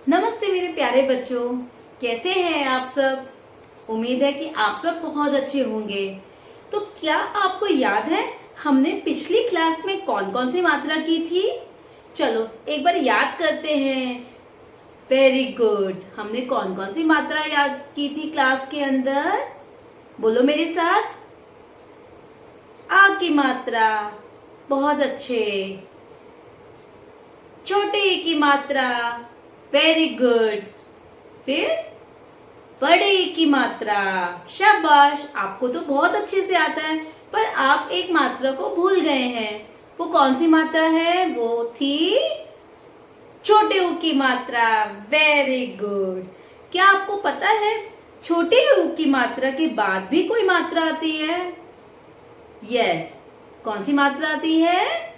नमस्ते मेरे प्यारे बच्चों, कैसे हैं आप सब। उम्मीद है कि आप सब बहुत अच्छे होंगे। तो क्या आपको याद है हमने पिछली क्लास में कौन कौन सी मात्रा की थी? चलो एक बार याद करते हैं। Very good. हमने कौन कौन सी मात्रा याद की थी क्लास के अंदर? बोलो मेरे साथ। आ की मात्रा, बहुत अच्छे। छोटे ए की मात्रा, वेरी गुड। फिर बड़े ए की मात्रा, शाबाश, आपको तो बहुत अच्छे से आता है। पर आप एक मात्रा को भूल गए हैं। वो कौन सी मात्रा है? वो थी छोटे ऊ की मात्रा। Very good. क्या आपको पता है छोटे ऊ की मात्रा के बाद भी कोई मात्रा आती है? यस। कौन सी मात्रा आती है?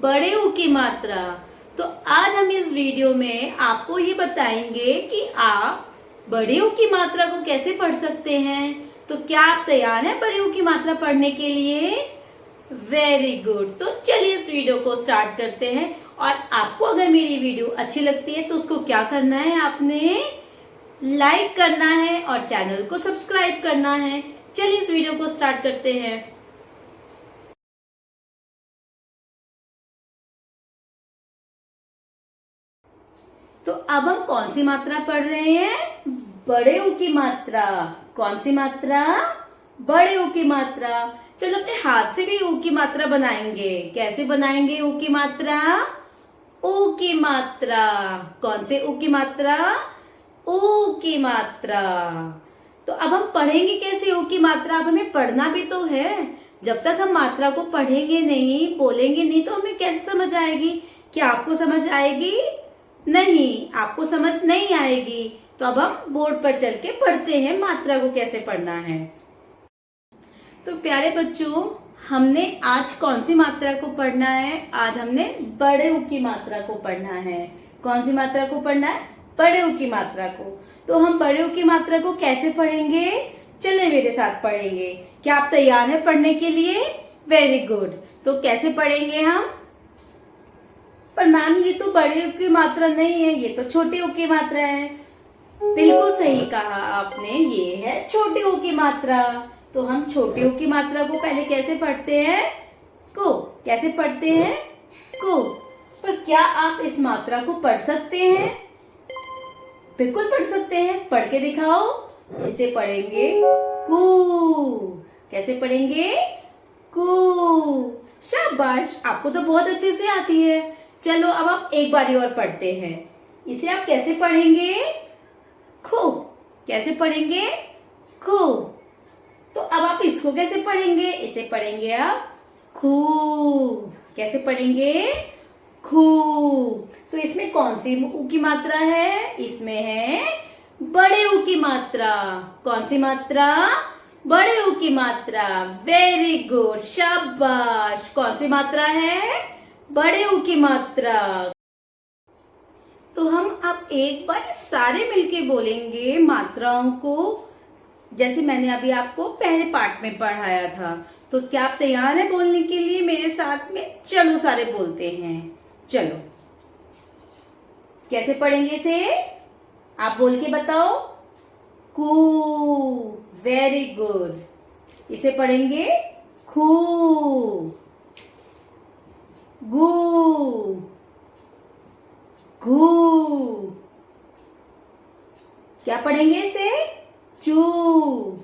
बड़े ऊ की मात्रा। तो आज हम इस वीडियो में आपको ये बताएंगे कि आप बड़े ऊ की मात्रा को कैसे पढ़ सकते हैं। तो क्या आप तैयार हैं बड़े ऊ की मात्रा पढ़ने के लिए? Very good. तो चलिए इस वीडियो को स्टार्ट करते हैं। और आपको अगर मेरी वीडियो अच्छी लगती है तो उसको क्या करना है? आपने लाइक करना है और चैनल को सब्सक्राइब करना है। चलिए इस वीडियो को स्टार्ट करते हैं। तो अब हम कौन सी मात्रा पढ़ रहे हैं? बड़े ऊ की मात्रा। कौन सी मात्रा? बड़े ऊ की मात्रा। चलो अपने हाथ से भी ऊ की मात्रा बनाएंगे। कैसे बनाएंगे ऊ की मात्रा? ऊ की मात्रा। कौन से ऊ की मात्रा? ऊ की मात्रा। तो अब हम पढ़ेंगे कैसे ऊ की मात्रा? अब हमें पढ़ना भी तो है। जब तक हम मात्रा को पढ़ेंगे नहीं, बोलेंगे नहीं, तो हमें कैसे समझ आएगी? क्या आपको समझ आएगी? नहीं, आपको समझ नहीं आएगी। तो अब हम बोर्ड पर चल के पढ़ते हैं मात्रा को कैसे पढ़ना है। तो प्यारे बच्चों, हमने आज कौन सी मात्रा को पढ़ना है? आज हमने बड़े ऊ की मात्रा को पढ़ना है। कौन सी मात्रा को पढ़ना है? बड़े ऊ की मात्रा को। तो हम बड़े ऊ की मात्रा को कैसे पढ़ेंगे? चले मेरे साथ पढ़ेंगे। क्या आप तैयार हैं पढ़ने के लिए? Very good. तो कैसे पढ़ेंगे हम? पर मैम ये तो बड़े ऊ की मात्रा नहीं है, ये तो छोटे ऊ की मात्रा है। बिल्कुल सही कहा आपने, ये है छोटे ऊ की मात्रा। तो हम छोटे ऊ की मात्रा को पहले कैसे पढ़ते हैं? को। कैसे पढ़ते हैं? को। पर क्या आप इस मात्रा को पढ़ सकते हैं? बिल्कुल पढ़ सकते हैं। पढ़ के दिखाओ। इसे पढ़ेंगे कू। कैसे पढ़ेंगे? कू। शाबाश, आपको तो बहुत अच्छे से आती है। चलो अब आप एक बारी और पढ़ते हैं। इसे आप कैसे पढ़ेंगे? खो। कैसे पढ़ेंगे? खो। तो अब आप इसको कैसे पढ़ेंगे? इसे पढ़ेंगे आप खू। कैसे पढ़ेंगे? खू। तो इसमें कौन सी ऊ की मात्रा है? इसमें है बड़े ऊ की मात्रा। कौन सी मात्रा? बड़े ऊ की मात्रा। वेरी गुड, शाबाश। कौन सी मात्रा है? बड़े ऊ की मात्रा। तो हम अब एक बार सारे मिलके बोलेंगे मात्राओं को, जैसे मैंने अभी आपको पहले पार्ट में पढ़ाया था। तो क्या आप तैयार हैं बोलने के लिए मेरे साथ में? चलो सारे बोलते हैं। चलो कैसे पढ़ेंगे इसे? आप बोल के बताओ। कू। Very good. इसे पढ़ेंगे खू। गू। घू। क्या पढ़ेंगे इसे? चू।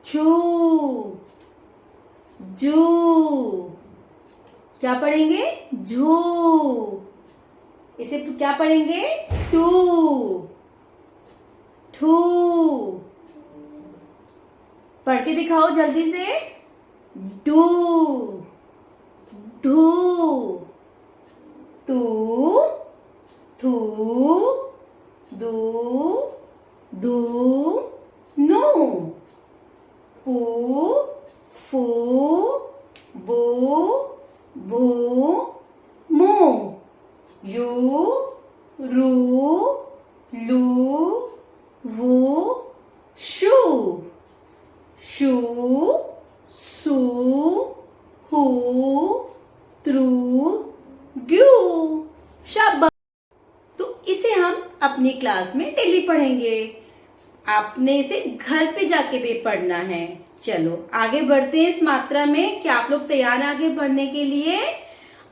छू। जू। क्या पढ़ेंगे? झू। इसे क्या पढ़ेंगे? टू। ठू। पढ़ के दिखाओ जल्दी से। डू। ढू। टू। थू। दू। दू। नू। पू। फू। बू। भू। मू। यू। रू। लू। वू। शू। शू। सू। हू। त्रू। ग्यू। शाबाश। तो इसे अपनी क्लास में डेली पढ़ेंगे। आपने इसे घर पे जाके भी पढ़ना है। चलो आगे बढ़ते हैं इस मात्रा में। क्या आप लोग तैयार हैं आगे बढ़ने के लिए?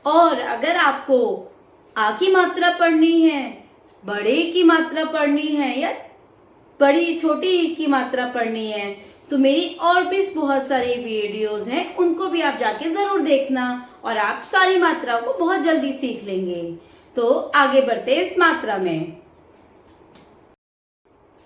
और अगर आपको आ की मात्रा पढ़नी है, बड़े की मात्रा पढ़नी है या बड़ी छोटी ई की मात्रा पढ़नी है, तो मेरी और भी बहुत सारी वीडियोस हैं, उनको भी आप जाके जरूर देखना और आप सारी मात्राओं को बहुत जल्दी सीख लेंगे। तो आगे बढ़ते हैं इस मात्रा में।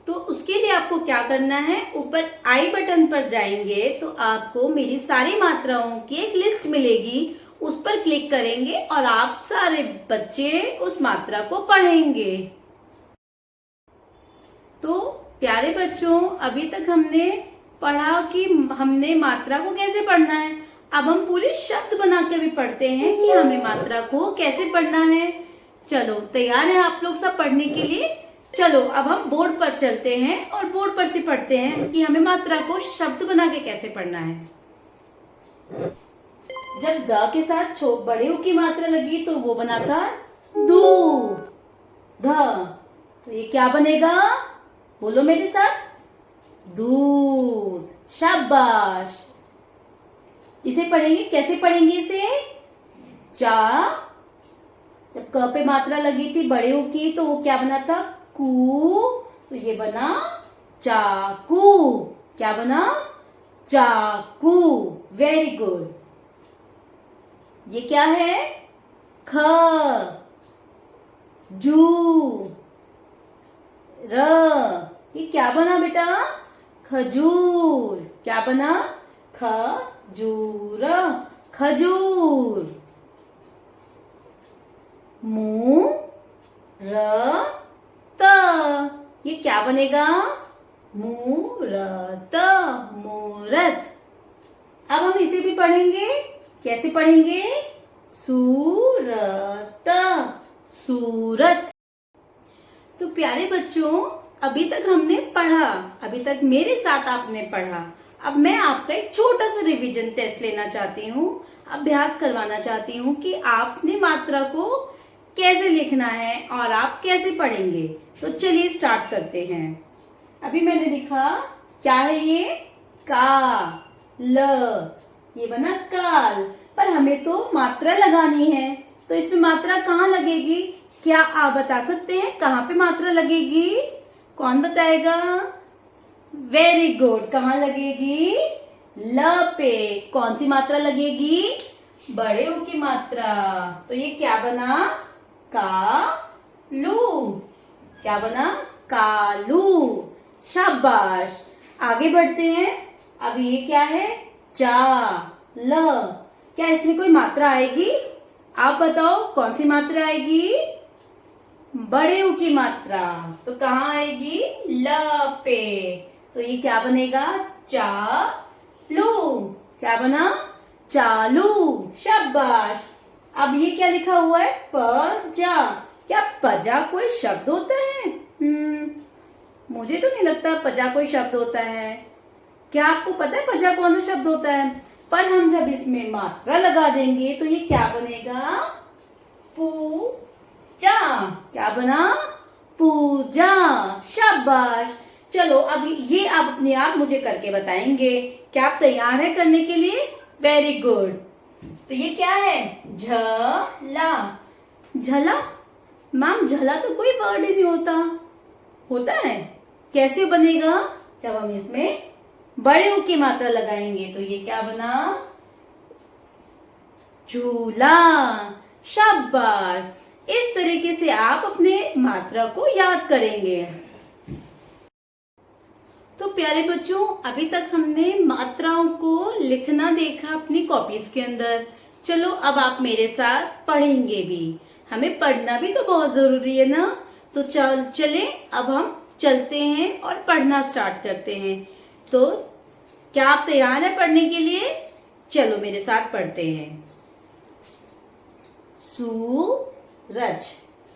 तो उसके लिए आपको क्या करना है, ऊपर आई बटन पर जाएंगे तो आपको मेरी सारी मात्राओं की एक लिस्ट मिलेगी, उस पर क्लिक करेंगे और आप सारे बच्चे उस मात्रा को पढ़ेंगे। तो प्यारे बच्चों, अभी तक हमने पढ़ा कि हमने मात्रा को कैसे पढ़ना है। अब हम पूरे शब्द बना के भी पढ़ते हैं कि हमें मात्रा को कैसे पढ़ना है। चलो तैयार है आप लोग सब पढ़ने के लिए? चलो अब हम बोर्ड पर चलते हैं और बोर्ड पर से पढ़ते हैं कि हमें मात्रा को शब्द बना के कैसे पढ़ना है। जब द के साथ बड़े ऊ की मात्रा लगी तो वो बना था दू ध। तो ये क्या बनेगा, बोलो मेरे साथ, दूध। शाबाश। इसे पढ़ेंगे, कैसे पढ़ेंगे इसे? चा, जब क पे मात्रा लगी थी बड़े ऊ की तो वो क्या बना था, कू। तो ये बना चाकू। क्या बना, चाकू। Very good. ये क्या है, ख, जू, र। ये क्या बना बेटा, खजूर। क्या बना, खजूर, खजूर। मू, र, त। ये क्या बनेगा, मूरत, मूरत। अब हम इसे भी पढ़ेंगे, कैसे पढ़ेंगे, सूरत, सूरत। तो प्यारे बच्चों, अभी तक हमने पढ़ा, अभी तक मेरे साथ आपने पढ़ा। अब मैं आपका एक छोटा सा रिवीजन टेस्ट लेना चाहती हूँ, अभ्यास करवाना चाहती हूँ कि आपने मात्रा को कैसे लिखना है और आप कैसे पढ़ेंगे। तो चलिए स्टार्ट करते हैं। अभी मैंने लिखा, क्या है ये, का, ल। ये बना काल, पर हमें तो मात्रा लगानी है, तो इसमें मात्रा कहाँ लगेगी? क्या आप बता सकते हैं कहाँ पे मात्रा लगेगी? कौन बताएगा? Very good. कहाँ लगेगी? ल पे। कौन सी मात्रा लगेगी? बड़े ऊ की मात्रा। तो ये क्या बना? कालू। क्या बना? कालू। शाबाश। आगे बढ़ते हैं। अब ये क्या है? चा, ल। क्या इसमें कोई मात्रा आएगी? आप बताओ कौन सी मात्रा आएगी? बड़े ऊ की मात्रा। तो कहाँ आएगी? ल पे। तो ये क्या बनेगा? चालू। क्या बना? चालू। शाबाश। अब ये क्या लिखा हुआ है? पजा। क्या पजा कोई शब्द होता है? मुझे तो नहीं लगता पजा कोई शब्द होता है। क्या आपको पता है पजा कौन सा शब्द होता है? पर हम जब इसमें मात्रा लगा देंगे तो ये क्या बनेगा? पूजा। क्या बना? पूजा। शाबाश। चलो अब ये आप अपने आप मुझे करके बताएंगे। क्या आप तैयार हैं करने के लिए? Very good. तो ये क्या है? झला। झला? मैम झला तो कोई वर्ड ही नहीं होता। होता है? कैसे बनेगा? जब हम इसमें बड़े ऊ की मात्रा लगाएंगे तो ये क्या बना? झूला। शाबाश। इस तरीके से आप अपने मात्रा को याद करेंगे। तो प्यारे बच्चों, अभी तक हमने मात्राओं को लिखना देखा अपनी कॉपीज के अंदर। चलो अब आप मेरे साथ पढ़ेंगे भी। हमें पढ़ना भी तो बहुत जरूरी है ना। तो चले अब हम चलते हैं और पढ़ना स्टार्ट करते हैं। तो क्या आप तैयार हैं पढ़ने के लिए? चलो मेरे साथ पढ़ते हैं। सूरज,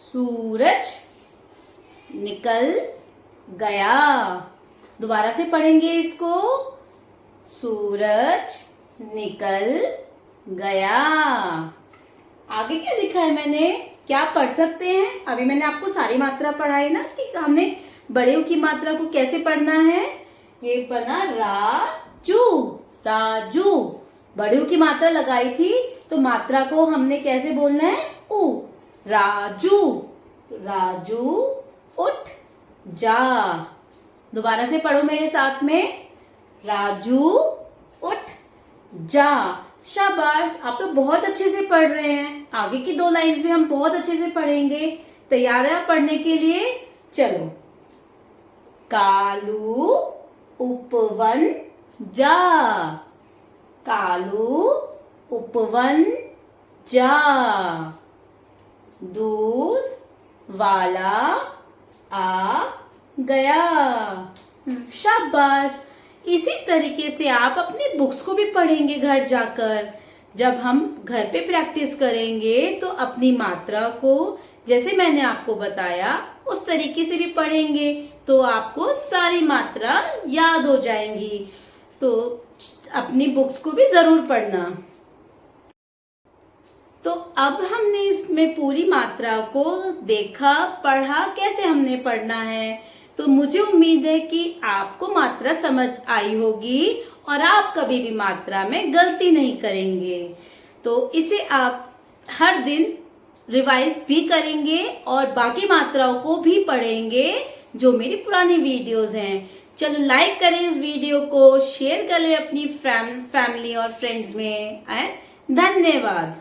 सूरज निकल गया। दोबारा से पढ़ेंगे इसको। सूरज निकल गया। आगे क्या लिखा है मैंने? क्या पढ़ सकते हैं? अभी मैंने आपको सारी मात्रा पढ़ाई ना कि हमने बड़े ऊ की मात्रा को कैसे पढ़ना है। ये बना राजू, राजू। बड़े ऊ की मात्रा लगाई थी तो मात्रा को हमने कैसे बोलना है? ऊ, राजू। तो राजू उठ जा। दोबारा से पढ़ो मेरे साथ में, राजू उठ जा। शाबाश, आप तो बहुत अच्छे से पढ़ रहे हैं। आगे की 2 लाइन्स भी हम बहुत अच्छे से पढ़ेंगे। तैयार है आप पढ़ने के लिए? चलो। कालू उपवन जा, कालू उपवन जा। दूध वाला आ गया। शाबाश। इसी तरीके से आप अपनी बुक्स को भी पढ़ेंगे घर जाकर। जब हम घर पे प्रैक्टिस करेंगे तो अपनी मात्रा को जैसे मैंने आपको बताया उस तरीके से भी पढ़ेंगे तो आपको सारी मात्रा याद हो जाएंगी। तो अपनी बुक्स को भी जरूर पढ़ना। तो अब हमने इसमें पूरी मात्रा को देखा, पढ़ा, कैसे हमने पढ़ना है। तो मुझे उम्मीद है कि आपको मात्रा समझ आई होगी और आप कभी भी मात्रा में गलती नहीं करेंगे। तो इसे आप हर दिन रिवाइज भी करेंगे और बाकी मात्राओं को भी पढ़ेंगे जो मेरी पुरानी वीडियोस हैं। चलो लाइक करें इस वीडियो को, शेयर करें अपनी फैमिली और फ्रेंड्स में। धन्यवाद।